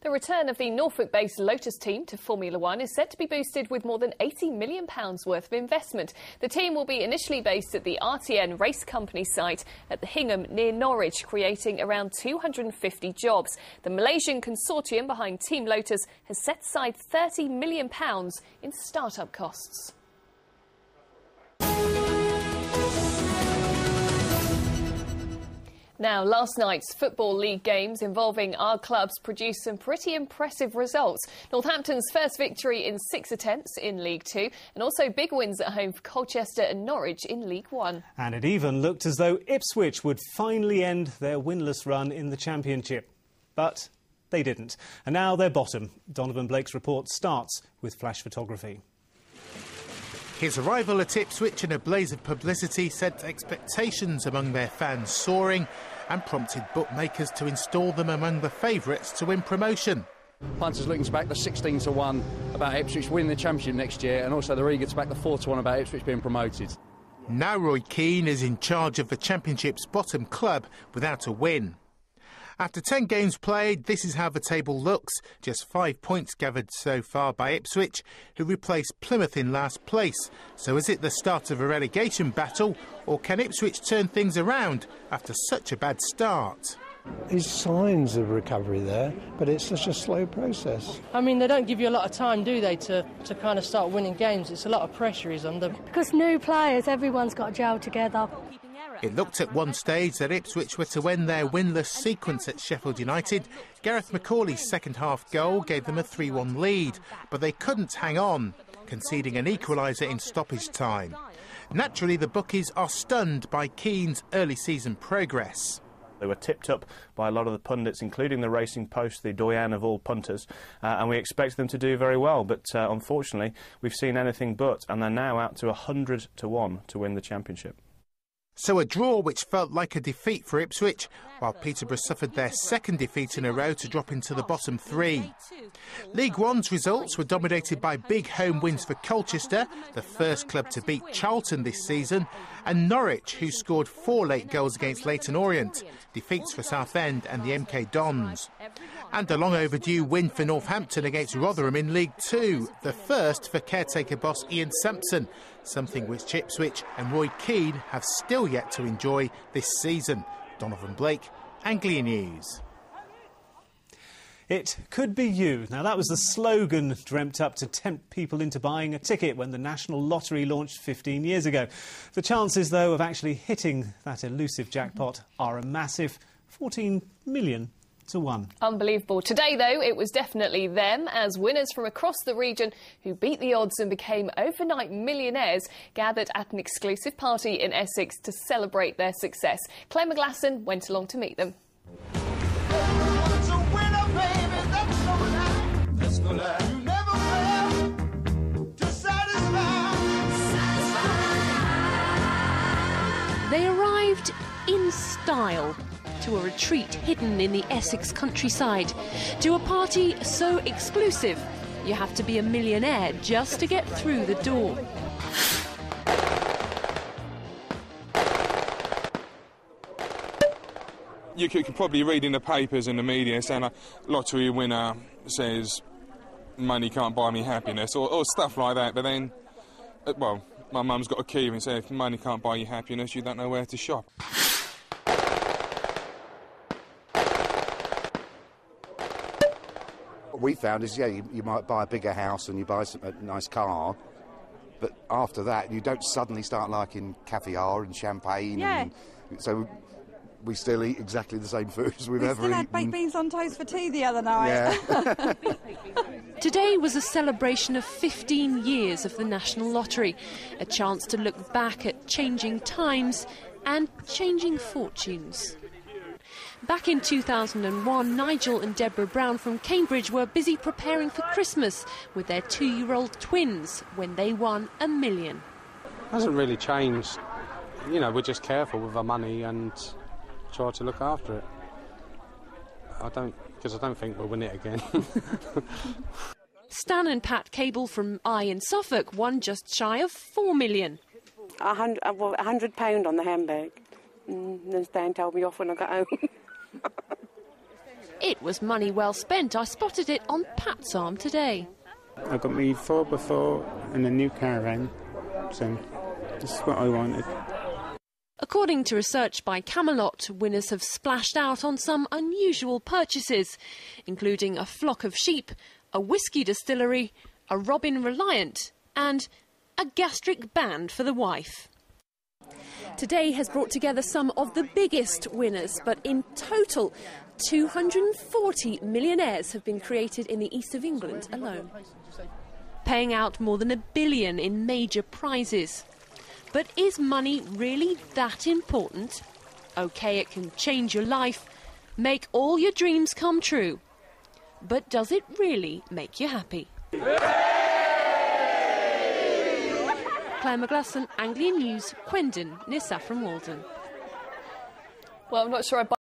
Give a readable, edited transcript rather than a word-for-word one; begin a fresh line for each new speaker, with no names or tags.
The return of the Norfolk-based Lotus team to Formula One is set to be boosted with more than £80 million worth of investment. The team will be initially based at the RTN Race Company site at the Hingham near Norwich, creating around 250 jobs. The Malaysian consortium behind Team Lotus has set aside £30 million in start-up costs. Now, last night's Football League games involving our clubs produced some pretty impressive results. Northampton's first victory in 6 attempts in League Two, and also big wins at home for Colchester and Norwich in League One.
And it even looked as though Ipswich would finally end their winless run in the Championship. But they didn't. And now they're bottom. Donovan Blake's report starts with flash photography.
His arrival at Ipswich in a blaze of publicity sent expectations among their fans soaring and prompted bookmakers to install them among the favourites to win promotion.
Punters looking to back the 16-1 about Ipswich winning the Championship next year, and also they're eager to back the 4-1 about Ipswich being promoted.
Now Roy Keane is in charge of the Championship's bottom club without a win. After 10 games played, this is how the table looks. Just 5 points gathered so far by Ipswich, who replaced Plymouth in last place. So is it the start of a relegation battle, or can Ipswich turn things around after such a bad start?
There's signs of recovery there, but it's such a slow process.
I mean, they don't give you a lot of time, do they, to kind of start winning games? It's a lot of pressure is on them.
Because new players, everyone's got to gel together.
It looked at one stage that Ipswich were to end their winless sequence at Sheffield United. Gareth McCauley's second-half goal gave them a 3-1 lead, but they couldn't hang on, conceding an equaliser in stoppage time. Naturally, the bookies are stunned by Keane's early-season progress.
They were tipped up by a lot of the pundits, including the Racing Post, the doyen of all punters, and we expected them to do very well. But unfortunately, we've seen anything but, and they're now out to 100-1 to win the Championship.
So a draw which felt like a defeat for Ipswich, while Peterborough suffered their second defeat in a row to drop into the bottom three. League One's results were dominated by big home wins for Colchester, the first club to beat Charlton this season, and Norwich, who scored 4 late goals against Leyton Orient, defeats for Southend and the MK Dons. And a long overdue win for Northampton against Rotherham in League Two, the first for caretaker boss Ian Sampson, something which Ipswich and Roy Keane have still yet to enjoy this season. Donovan Blake, Anglia News.
It could be you. Now, that was the slogan dreamt up to tempt people into buying a ticket when the National Lottery launched 15 years ago. The chances, though, of actually hitting that elusive jackpot are a massive 14 million to 1.
Unbelievable. Today, though, it was definitely them, as winners from across the region who beat the odds and became overnight millionaires gathered at an exclusive party in Essex to celebrate their success. Claire McGlasson went along to meet them.
They arrived in style to a retreat hidden in the Essex countryside, to a party so exclusive you have to be a millionaire just to get through the door.
You could probably read in the papers and the media saying a lottery winner says money can't buy me happiness, or stuff like that, but then, well, my mum's got a key and said if money can't buy you happiness, you don't know where to shop.
What we found is, yeah, you might buy a bigger house and you buy a nice car, but after that you don't suddenly start liking caviar and champagne.
Yeah.
And so we still eat exactly the same food as we've ever eaten.
We still had baked beans on toast for tea the other night.
Yeah.
Today was a celebration of 15 years of the National Lottery, a chance to look back at changing times and changing fortunes. Back in 2001, Nigel and Deborah Brown from Cambridge were busy preparing for Christmas with their 2-year-old twins when they won $1 million.
It hasn't really changed. You know, we're just careful with our money and try to look after it. Because I don't think we'll win it again.
Stan and Pat Cable from in Suffolk won just shy of $4 million.
£100 on the handbag. Then Stan told me off when I got home.
It was money well spent. I spotted it on Pat's arm today.
I got me 4x4 and a new caravan, so this is what I wanted.
According to research by Camelot, winners have splashed out on some unusual purchases, including a flock of sheep, a whisky distillery, a Robin Reliant and a gastric band for the wife. Today has brought together some of the biggest winners, but in total 240 millionaires have been created in the east of England alone, paying out more than $1 billion in major prizes. But is money really that important? OK, it can change your life, make all your dreams come true. But does it really make you happy? Claire McGlasson, Anglia News, Quendon, near Saffron Walden.
Well, I'm not sure I